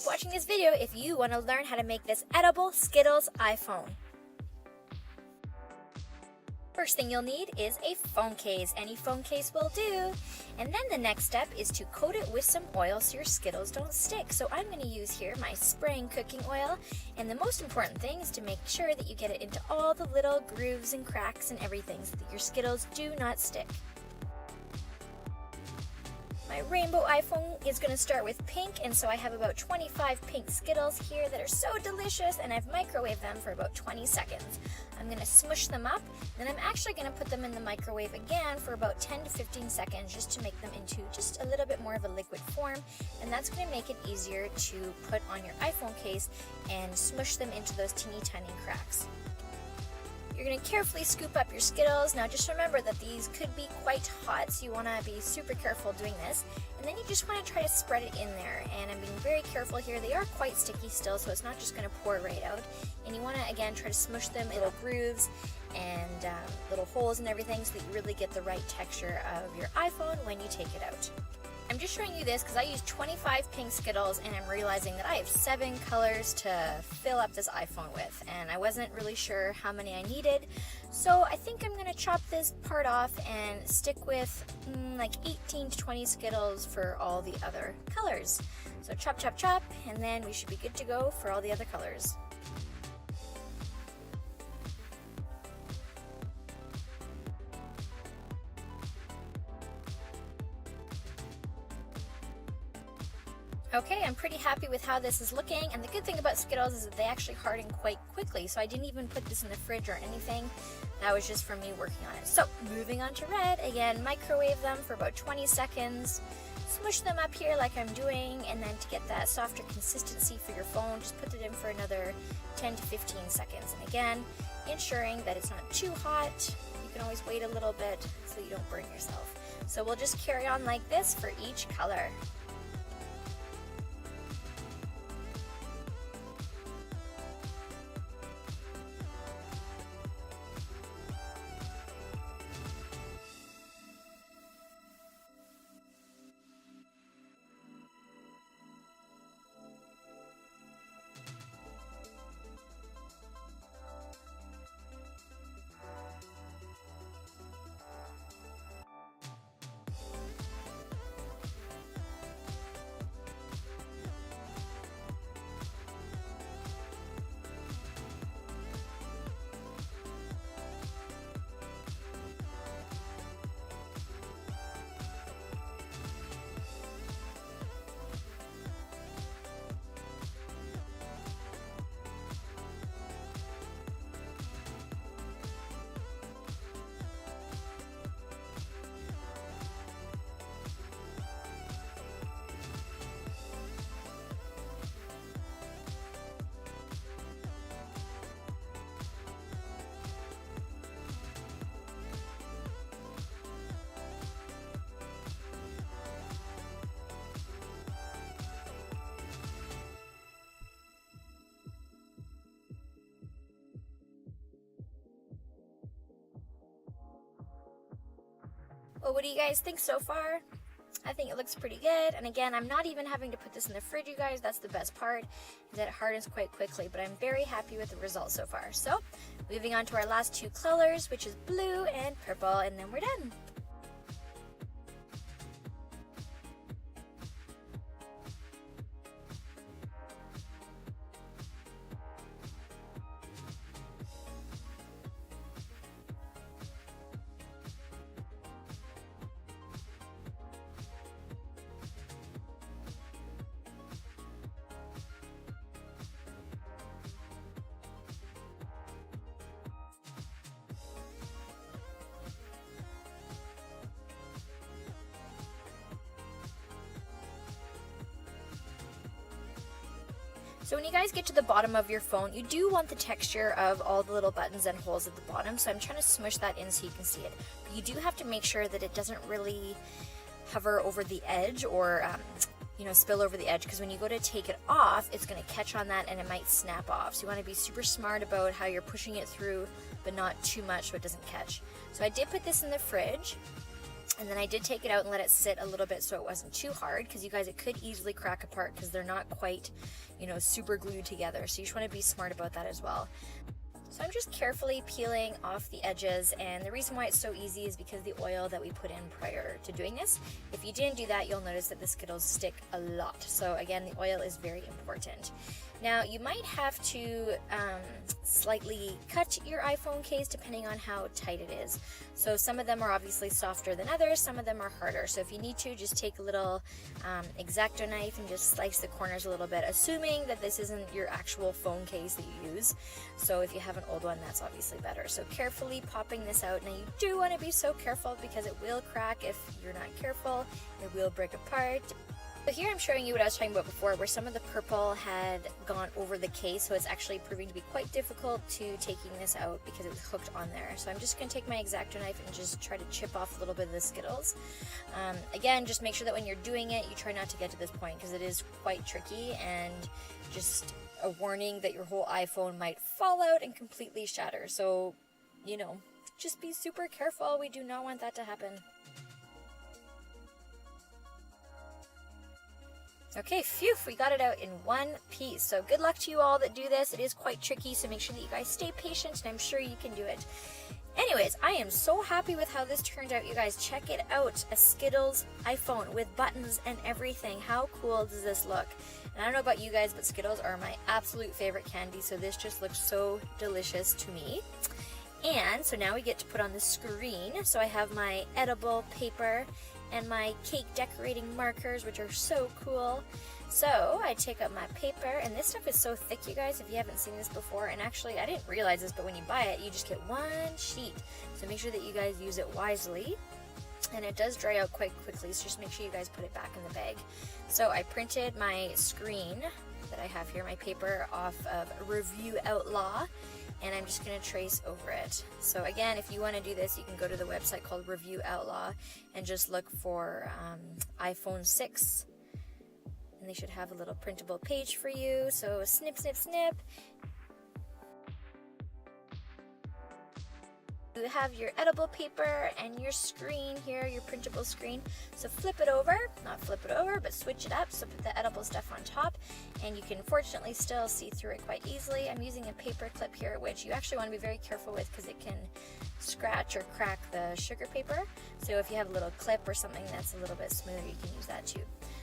keep watching this video if you want to learn how to make this edible Skittles iPhone. First thing you'll need is a phone case. Any phone case will do. And then the next step is to coat it with some oil so your Skittles don't stick. So I'm going to use here my spraying cooking oil. And the most important thing is to make sure that you get it into all the little grooves and cracks and everything so that your Skittles do not stick. My rainbow iPhone is going to start with pink, and so I have about 25 pink Skittles here that are so delicious, and I've microwaved them for about 20 seconds. I'm going to smush them up, then I'm actually going to put them in the microwave again for about 10 to 15 seconds just to make them into just a little bit more of a liquid form, and that's going to make it easier to put on your iPhone case and smush them into those teeny tiny cracks. You're going to carefully scoop up your Skittles. Now just remember that these could be quite hot, so you want to be super careful doing this. And then you just want to try to spread it in there. And I'm being very careful here. They are quite sticky still, so it's not just going to pour right out. And you want to, again, try to smush them in little grooves and little holes and everything so that you really get the right texture of your iPhone when you take it out. I'm just showing you this because I used 25 pink Skittles and I'm realizing that I have 7 colors to fill up this iPhone with, and I wasn't really sure how many I needed, so I think I'm going to chop this part off and stick with like 18 to 20 Skittles for all the other colors. So chop, chop, chop, and then we should be good to go for all the other colors. Okay, I'm pretty happy with how this is looking, and the good thing about Skittles is that they actually harden quite quickly, so I didn't even put this in the fridge or anything. That was just from me working on it. So, moving on to red, again, microwave them for about 20 seconds, smush them up here like I'm doing, and then to get that softer consistency for your phone, just put it in for another 10 to 15 seconds. And again, ensuring that it's not too hot. You can always wait a little bit so you don't burn yourself. So we'll just carry on like this for each color. Well, what do you guys think so far? I think it looks pretty good, and again, I'm not even having to put this in the fridge, you guys. That's the best part, is that it hardens quite quickly, but I'm very happy with the results so far. So, moving on to our last 2 colors, which is blue and purple, and then we're done. So when you guys get to the bottom of your phone, you do want the texture of all the little buttons and holes at the bottom, so I'm trying to smush that in so you can see it. But you do have to make sure that it doesn't really hover over the edge or spill over the edge, because when you go to take it off, it's going to catch on that and it might snap off. So you want to be super smart about how you're pushing it through, but not too much so it doesn't catch. So I did put this in the fridge. And then I did take it out and let it sit a little bit so it wasn't too hard, because you guys, it could easily crack apart because they're not quite, you know, super glued together. So you just want to be smart about that as well. So I'm just carefully peeling off the edges, and the reason why it's so easy is because the oil that we put in prior to doing this. If you didn't do that, you'll notice that the Skittles stick a lot. So again, the oil is very important. Now, you might have to slightly cut your iPhone case depending on how tight it is. So some of them are obviously softer than others, some of them are harder. So if you need to, just take a little X-Acto knife and just slice the corners a little bit, assuming that this isn't your actual phone case that you use. So if you have an old one, that's obviously better. So carefully popping this out. Now you do want to be so careful because it will crack if you're not careful. It will break apart. So here I'm showing you what I was talking about before, where some of the purple had gone over the case, so it's actually proving to be quite difficult to taking this out because it was hooked on there. So I'm just going to take my X-Acto knife and just try to chip off a little bit of the Skittles. Again, just make sure that when you're doing it, you try not to get to this point because it is quite tricky, and just a warning that your whole iPhone might fall out and completely shatter. So, you know, just be super careful. We do not want that to happen. Okay, phew, we got it out in one piece. So good luck to you all that do this. It is quite tricky, so make sure that you guys stay patient, and I'm sure you can do it. Anyways, I am so happy with how this turned out, you guys. Check it out. A Skittles iPhone with buttons and everything. How cool does this look? And I don't know about you guys, but Skittles are my absolute favorite candy, so this just looks so delicious to me. And so now we get to put on the screen. So I have my edible paper and my cake decorating markers, which are so cool. So I take up my paper, and this stuff is so thick, you guys, if you haven't seen this before. And actually, I didn't realize this, but when you buy it, you just get one sheet. So make sure that you guys use it wisely. And it does dry out quite quickly, so just make sure you guys put it back in the bag. So I printed my screen that I have here, my paper, off of Review Outlaw, and I'm just going to trace over it. So again, if you want to do this, you can go to the website called Review Outlaw and just look for iPhone 6, and they should have a little printable page for you. So snip, snip, snip. You have your edible paper and your screen here, your printable screen. So flip it over, not flip it over, but switch it up. So put the edible stuff on top, and you can fortunately still see through it quite easily. I'm using a paper clip here, which you actually want to be very careful with because it can scratch or crack the sugar paper. So if you have a little clip or something that's a little bit smoother, you can use that too.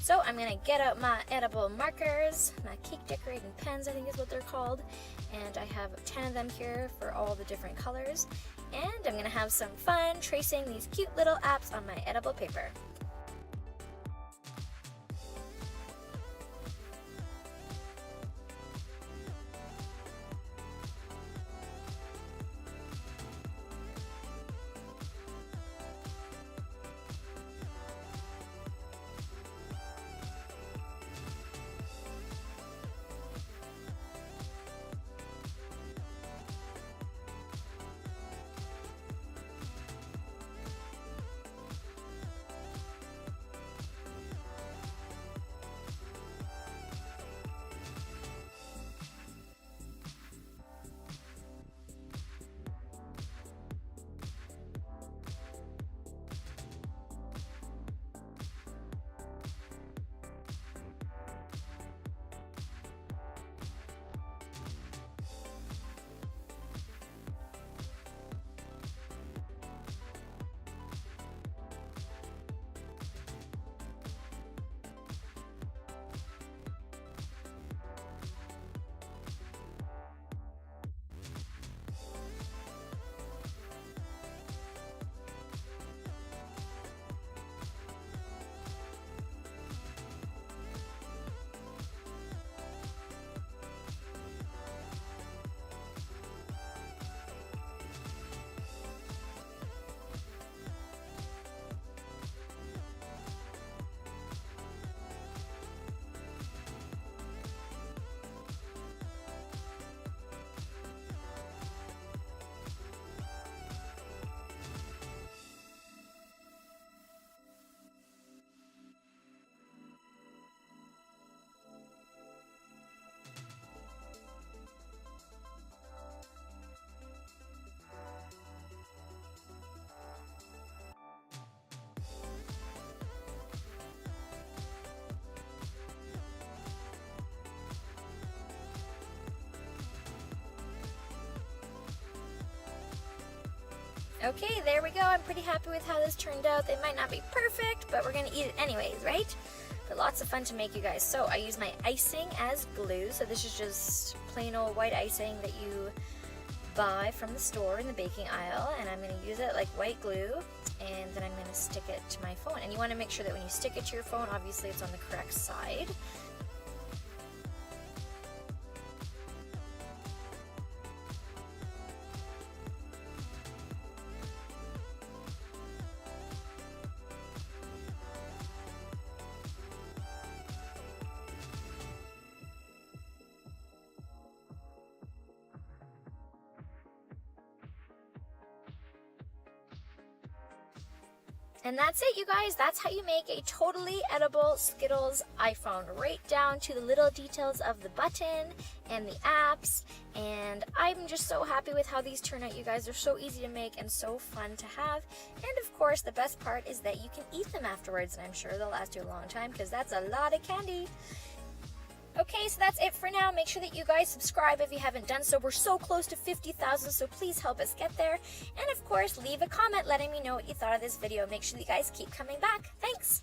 So I'm going to get out my edible markers, my cake decorating pens, I think is what they're called. And I have 10 of them here for all the different colors. And I'm going to have some fun tracing these cute little apps on my edible paper. Okay, there we go. I'm pretty happy with how this turned out. They might not be perfect, but we're gonna eat it anyways, right? But lots of fun to make, you guys. So I use my icing as glue. So this is just plain old white icing that you buy from the store in the baking aisle, and I'm gonna use it like white glue, and then I'm gonna stick it to my phone. And you wanna make sure that when you stick it to your phone, obviously it's on the correct side. And that's it, you guys. That's how you make a totally edible Skittles iPhone, right down to the little details of the button and the apps. And I'm just so happy with how these turn out, you guys. They're so easy to make and so fun to have. And of course, the best part is that you can eat them afterwards, and I'm sure they'll last you a long time because that's a lot of candy. Okay, so that's it for now. Make sure that you guys subscribe if you haven't done so. We're so close to 50,000, so please help us get there. And of course, leave a comment letting me know what you thought of this video. Make sure you guys keep coming back. Thanks!